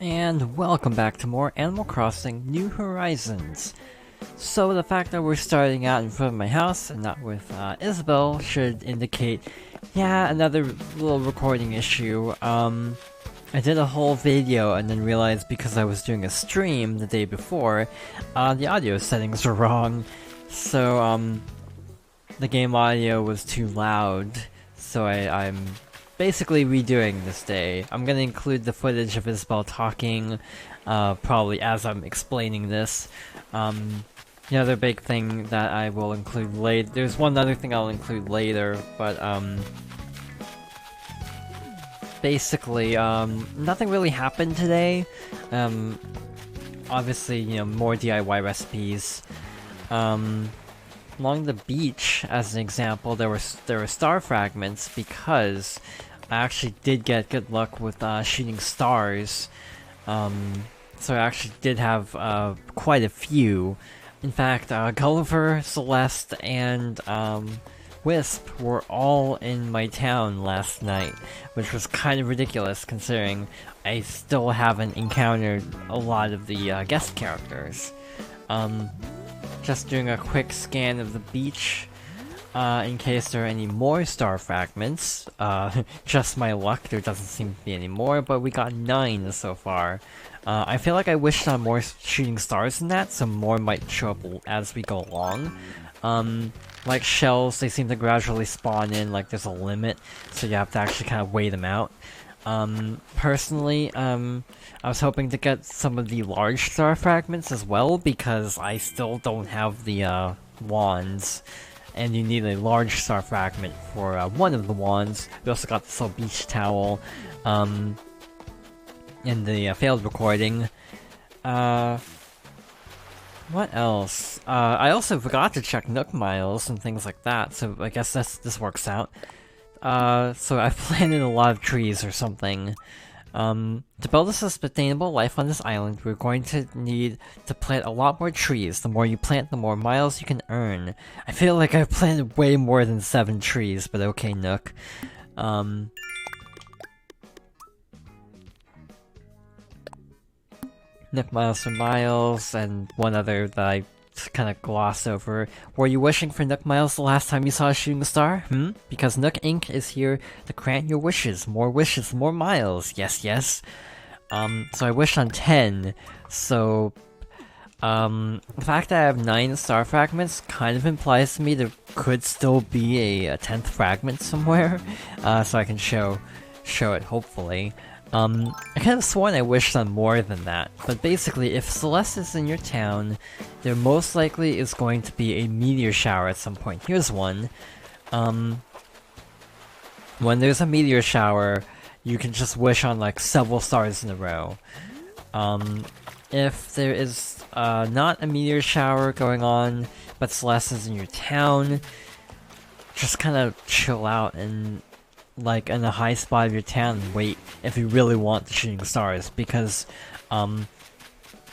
And welcome back to more Animal Crossing New Horizons. So the fact that we're starting out in front of my house and not with Isabelle should indicate, yeah, another little recording issue. I did a whole video and then realized because I was doing a stream the day before, the audio settings were wrong. So, the game audio was too loud, so I'm basically redoing this day. I'm gonna include the footage of Isabelle talking, probably as I'm explaining this. The other big thing that I will include later, there's one other thing I'll include later, but basically, nothing really happened today. Obviously, more DIY recipes. Along the beach, as an example, there were star fragments because I actually did get good luck with shooting stars. So I actually did have quite a few. In fact, Gulliver, Celeste, and Wisp were all in my town last night, which was kind of ridiculous considering I still haven't encountered a lot of the guest characters. Just doing a quick scan of the beach, in case there are any more star fragments. Just my luck, there doesn't seem to be any more, but we got 9 so far. I feel like I wished on more shooting stars than that, so more might show up as we go along. Like shells, they seem to gradually spawn in, like there's a limit, so you have to actually kind of weigh them out. Personally, I was hoping to get some of the large star fragments as well, because I still don't have the, wands. And you need a large star fragment for, one of the wands. We also got this little beach towel, in the, failed recording. What else? I also forgot to check Nook Miles and things like that, so I guess this works out. So I've planted a lot of trees or something. To build a sustainable life on this island, we're going to need to plant a lot more trees. The more you plant, the more miles you can earn. I feel like I've planted way more than 7 trees, but okay, Nook. Nook Miles for miles, and one other that I kind of glossed over. Were you wishing for Nook Miles the last time you saw a shooting star? Because Nook Inc. is here to grant your wishes. More wishes, more miles. Yes, yes. So I wished on 10. So, the fact that I have 9 star fragments kind of implies to me there could still be a 10th fragment somewhere. So I can show it, hopefully. I kind of sworn I wished on more than that, but basically, if Celeste is in your town, there most likely is going to be a meteor shower at some point. Here's one. When there's a meteor shower, you can just wish on like several stars in a row. If there is not a meteor shower going on, but Celeste is in your town, just kind of chill out and like in a high spot of your town and wait if you really want the shooting stars, because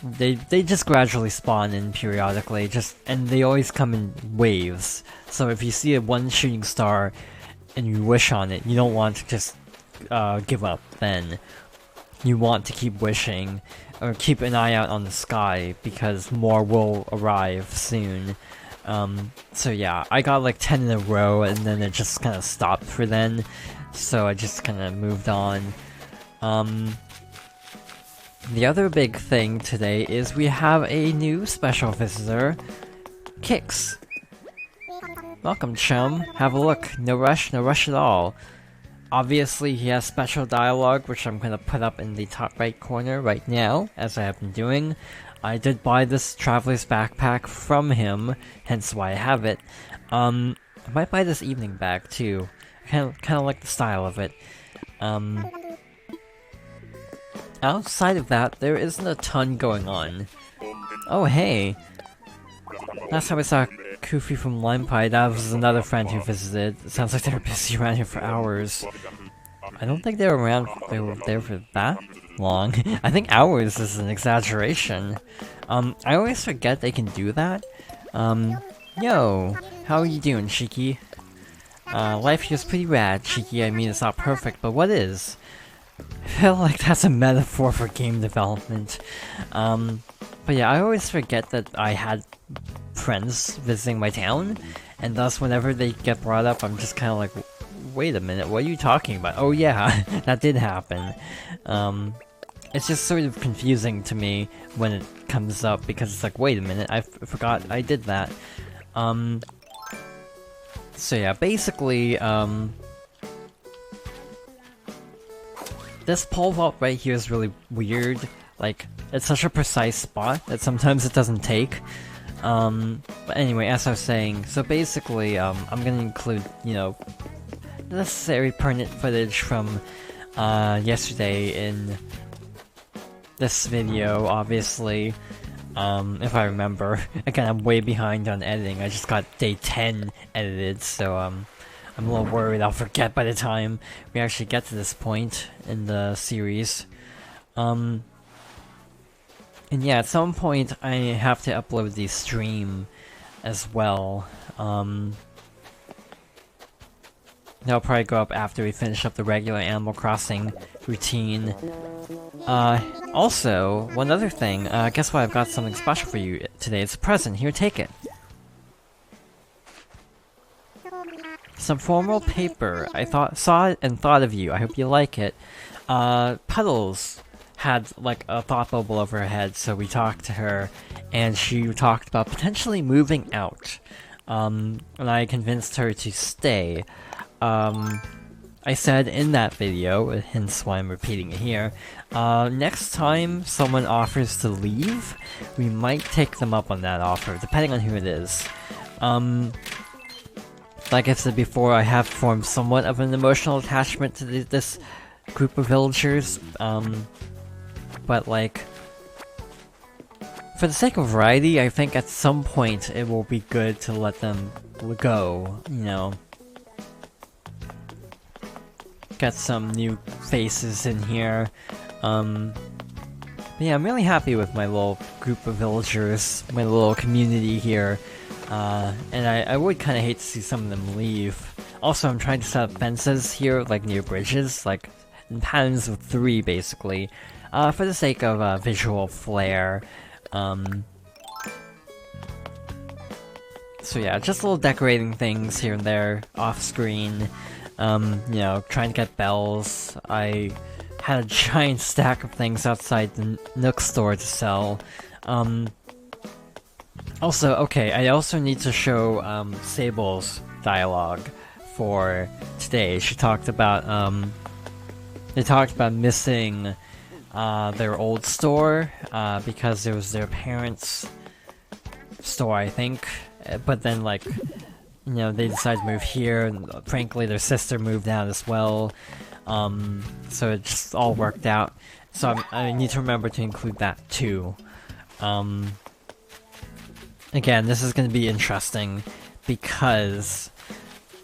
they just gradually spawn in periodically, and they always come in waves. So if you see a one shooting star and you wish on it, you don't want to just give up then. You want to keep wishing, or keep an eye out on the sky, because more will arrive soon. So yeah, I got like 10 in a row, and then it just kind of stopped for then, so I just kind of moved on. The other big thing today is we have a new special visitor, Kix. Welcome, chum. Have a look. No rush at all. Obviously, he has special dialogue, which I'm gonna put up in the top right corner right now, as I have been doing. I did buy this traveler's backpack from him, hence why I have it. I might buy this evening bag too. I kind of like the style of it. Outside of that, there isn't a ton going on. Oh hey! Last time I saw Koofy from Limepie, that was another friend who visited. It sounds like they were busy around here for hours. I don't think they were there for that long. I think hours is an exaggeration. I always forget they can do that. Yo, how are you doing, Shiki? Life here's pretty rad, Shiki. I mean, it's not perfect, but what is? I feel like that's a metaphor for game development. But yeah, I always forget that I had friends visiting my town, and thus whenever they get brought up, I'm just kind of like, wait a minute, what are you talking about? Oh yeah, that did happen. It's just sort of confusing to me when it comes up, because it's like, wait a minute, I forgot I did that. So yeah, basically, this pole vault right here is really weird. Like, it's such a precise spot that sometimes it doesn't take. But anyway, as I was saying, so basically, I'm gonna include, you know, necessary pertinent footage from, yesterday in this video, obviously. If I remember. Again, I'm way behind on editing. I just got day 10 edited, so, I'm a little worried I'll forget by the time we actually get to this point in the series. And yeah, at some point I have to upload the stream as well. That'll probably go up after we finish up the regular Animal Crossing routine. Also, one other thing, guess what? I've got something special for you today. It's a present. Here, take it. Some formal paper. I saw it and thought of you. I hope you like it. Puddles had like a thought bubble over her head, so we talked to her, and she talked about potentially moving out. And I convinced her to stay. I said in that video, hence why I'm repeating it here, next time someone offers to leave, we might take them up on that offer, depending on who it is. Like I said before, I have formed somewhat of an emotional attachment to this group of villagers, but like, for the sake of variety, I think at some point it will be good to let them go, you know. Got some new faces in here. But yeah, I'm really happy with my little group of villagers, my little community here. And I would kind of hate to see some of them leave. Also, I'm trying to set up fences here, like near bridges, like in patterns of 3, basically, for the sake of visual flair. So yeah, just little decorating things here and there, off-screen. You know, trying to get bells. I had a giant stack of things outside the Nook store to sell. Also, okay, I also need to show, Sable's dialogue for today. She talked about, they talked about missing, their old store, because it was their parents' store, I think. But then, like, you know, they decided to move here, and frankly, their sister moved out as well. So it just all worked out. So I need to remember to include that too. Again, this is going to be interesting because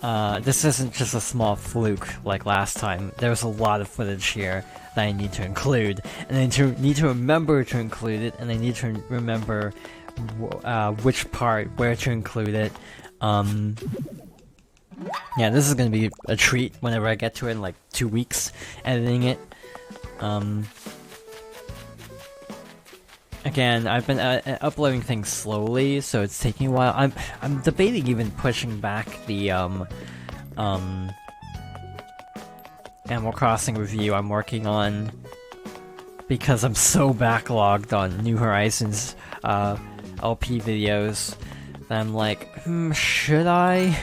this isn't just a small fluke like last time. There's a lot of footage here that I need to include, and I need to remember to include it, and I need to remember which part, where to include it. Yeah, this is gonna be a treat whenever I get to it in like 2 weeks, editing it. Again, I've been uploading things slowly, so it's taking a while. I'm debating even pushing back the Animal Crossing review I'm working on, because I'm so backlogged on New Horizons LP videos that I'm like, should I?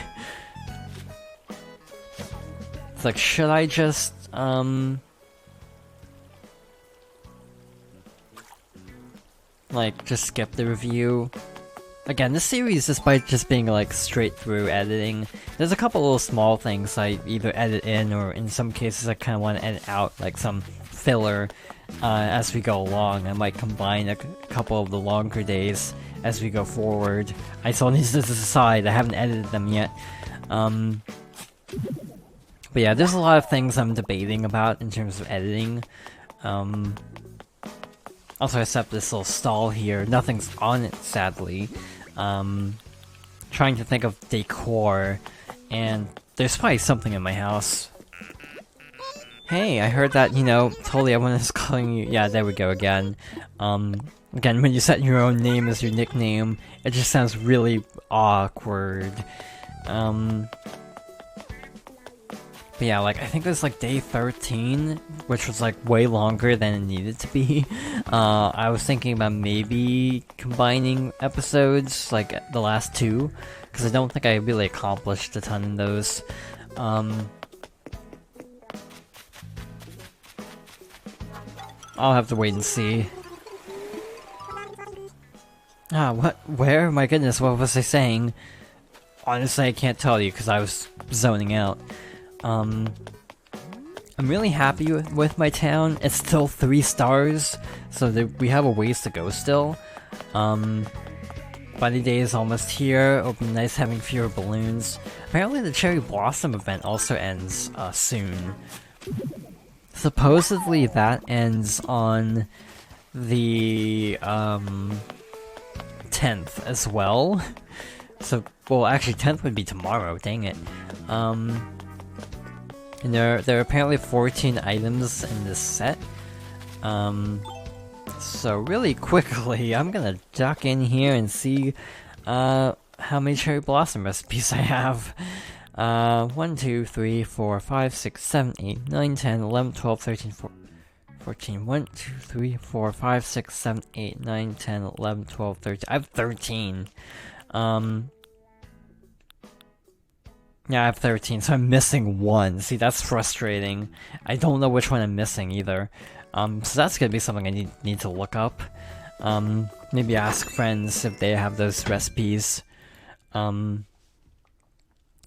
It's like, should I just like, just skip the review? Again, this series, despite just being like straight through editing, there's a couple little small things I either edit in, or in some cases I kind of want to edit out, like some filler as we go along. I might combine a couple of the longer days as we go forward. I still need to decide, I haven't edited them yet. But yeah, there's a lot of things I'm debating about in terms of editing. Also, I set up this little stall here. Nothing's on it, sadly. Trying to think of decor, and there's probably something in my house. Hey, I heard that, you know, totally everyone is calling you. Yeah, there we go again. Again, when you set your own name as your nickname, it just sounds really awkward. But yeah, like, I think it was like day 13, which was like way longer than it needed to be. I was thinking about maybe combining episodes, like the last two, because I don't think I really accomplished a ton in those. I'll have to wait and see. What? Where? My goodness, what was I saying? Honestly, I can't tell you because I was zoning out. I'm really happy with my town. It's still 3 stars, so we have a ways to go still. Bunny Day is almost here. It'll be nice having fewer balloons. Apparently the Cherry Blossom event also ends soon. Supposedly that ends on the 10th as well. So, well, actually 10th would be tomorrow, dang it. And there are apparently 14 items in this set. So really quickly, I'm gonna duck in here and see how many Cherry Blossom recipes I have. 1, 2, 3, 4, 5, 6, 7, 8, 9, 10, 11, 12, 13, 14. 1, 2, 3, 4, 5, 6, 7, 8, 9, 10, 11, 12, 13. I have 13. Yeah, I have 13, so I'm missing 1. See, that's frustrating. I don't know which one I'm missing either. So that's gonna be something I need to look up. Maybe ask friends if they have those recipes.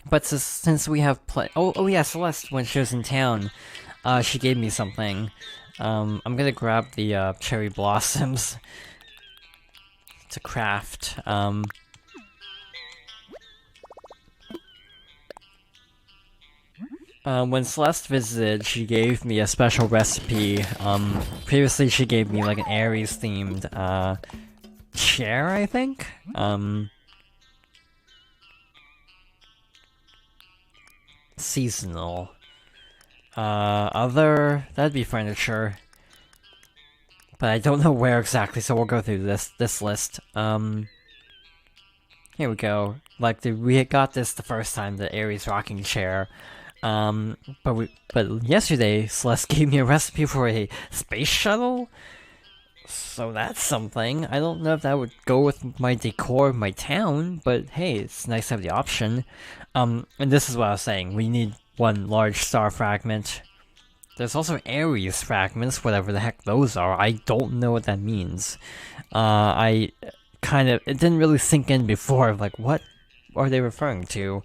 But since we have oh yeah, Celeste, when she was in town, she gave me something. I'm gonna grab the cherry blossoms to craft. When Celeste visited, she gave me a special recipe. Previously she gave me like an Aries themed chair, I think. Seasonal. That'd be furniture. But I don't know where exactly, so we'll go through this list. Here we go. Like, we got this the first time, the Aries rocking chair. But yesterday, Celeste gave me a recipe for a space shuttle? So that's something. I don't know if that would go with my decor of my town, but hey, it's nice to have the option. And this is what I was saying. We need 1 large star fragment. There's also Aries fragments, whatever the heck those are. I don't know what that means. It didn't really sink in before, like, what are they referring to?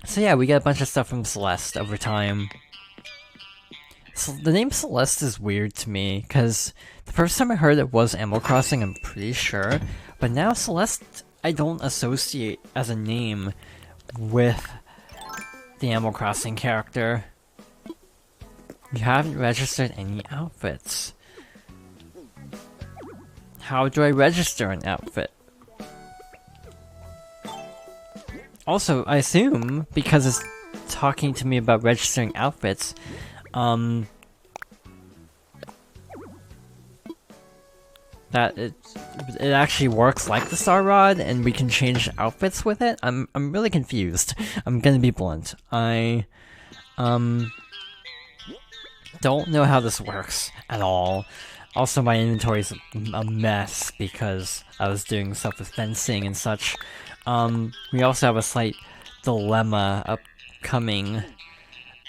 So yeah, we get a bunch of stuff from Celeste over time. So the name Celeste is weird to me, because the first time I heard it was Animal Crossing, I'm pretty sure. But now Celeste, I don't associate as a name with the Animal Crossing character. You haven't registered any outfits. How do I register an outfit? Also, I assume, because it's talking to me about registering outfits, that it actually works like the Star Rod, and we can change outfits with it. I'm really confused. I'm gonna be blunt. I don't know how this works at all. Also, my inventory's a mess because I was doing stuff with fencing and such. We also have a slight dilemma upcoming.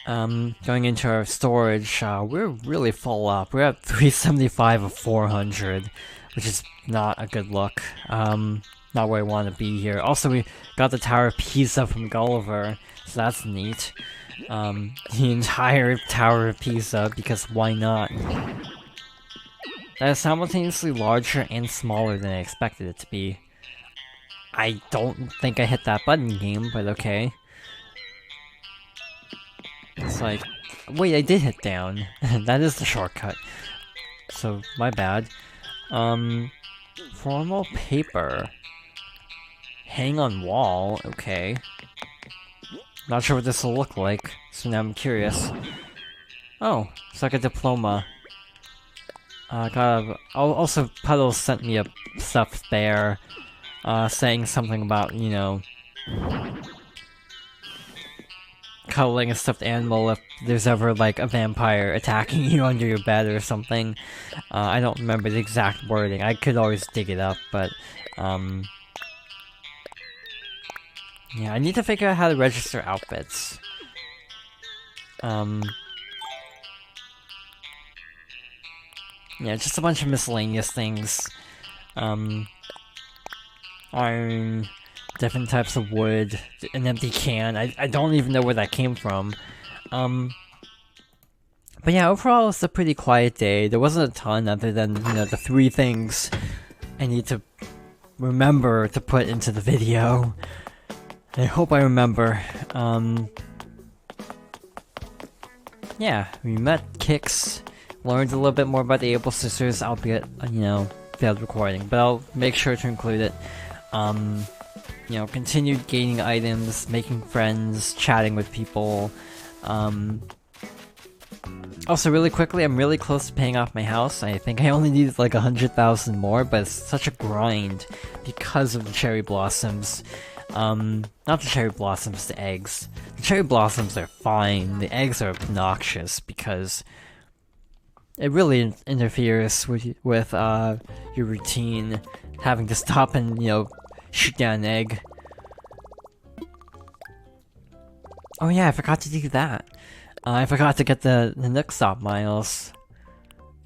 Going into our storage, we're really full up. We're at 375 of 400, which is not a good look. Not where I want to be here. Also, we got the Tower of Pisa from Gulliver, so that's neat. The entire Tower of Pisa, because why not? That is simultaneously larger and smaller than I expected it to be. I don't think I hit that button, game, but okay. It's like, wait, I did hit down. That is the shortcut. So, my bad. Formal paper. Hang on wall, okay. Not sure what this will look like. So now I'm curious. Oh, it's like a diploma. Also, Puddles sent me a stuffed bear, saying something about, you know, cuddling a stuffed animal if there's ever, like, a vampire attacking you under your bed or something. I don't remember the exact wording. I could always dig it up, but, yeah, I need to figure out how to register outfits. Yeah, just a bunch of miscellaneous things. Iron, different types of wood, an empty can. I don't even know where that came from. But yeah, overall it's a pretty quiet day. There wasn't a ton other than, you know, the 3 things I need to remember to put into the video. I hope I remember. Yeah, we met Kix, learned a little bit more about the Able Sisters, albeit, you know, failed recording, but I'll make sure to include it. You know, continued gaining items, making friends, chatting with people. Also, really quickly, I'm really close to paying off my house. I think I only need like 100,000 more, but it's such a grind because of the cherry blossoms. Not the cherry blossoms, the eggs. The cherry blossoms are fine, the eggs are obnoxious because it really interferes with your routine, having to stop and, you know, shoot down an egg. Oh yeah, I forgot to do that. I forgot to get the Nook Stop miles.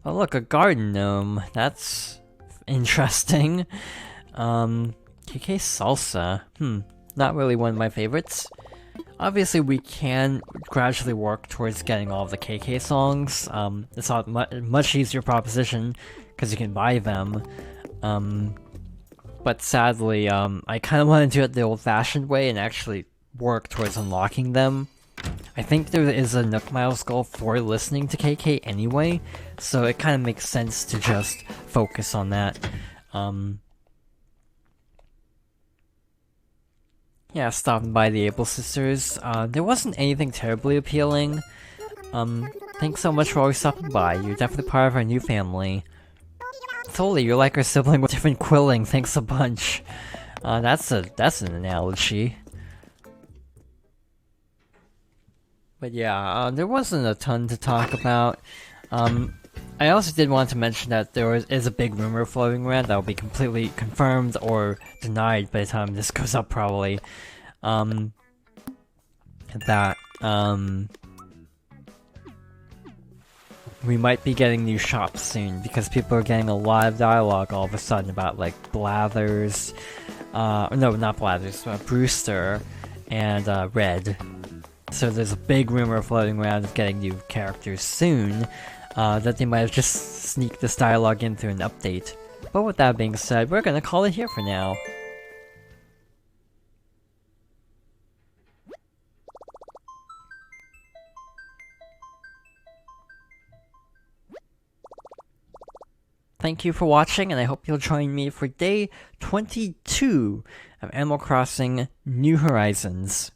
Oh look, a garden gnome. That's interesting. KK Salsa. Not really one of my favorites. Obviously, we can gradually work towards getting all of the KK songs. It's not much easier proposition, because you can buy them. But sadly, I kind of want to do it the old-fashioned way and actually work towards unlocking them. I think there is a Nook Miles goal for listening to KK anyway, so it kind of makes sense to just focus on that. Yeah, stopping by the Able Sisters. There wasn't anything terribly appealing. Thanks so much for always stopping by. You're definitely part of our new family. Totally, you're like our sibling with different quilling. Thanks a bunch. That's an analogy. But yeah, there wasn't a ton to talk about. I also did want to mention that there is a big rumor floating around that will be completely confirmed or denied by the time this goes up, probably. That, we might be getting new shops soon, because people are getting a lot of dialogue all of a sudden about, like, Blathers, no, not Blathers, Brewster, and, Red. So there's a big rumor floating around of getting new characters soon, that they might have just sneaked this dialogue in through an update. But with that being said, we're gonna call it here for now. Thank you for watching, and I hope you'll join me for day 22 of Animal Crossing New Horizons.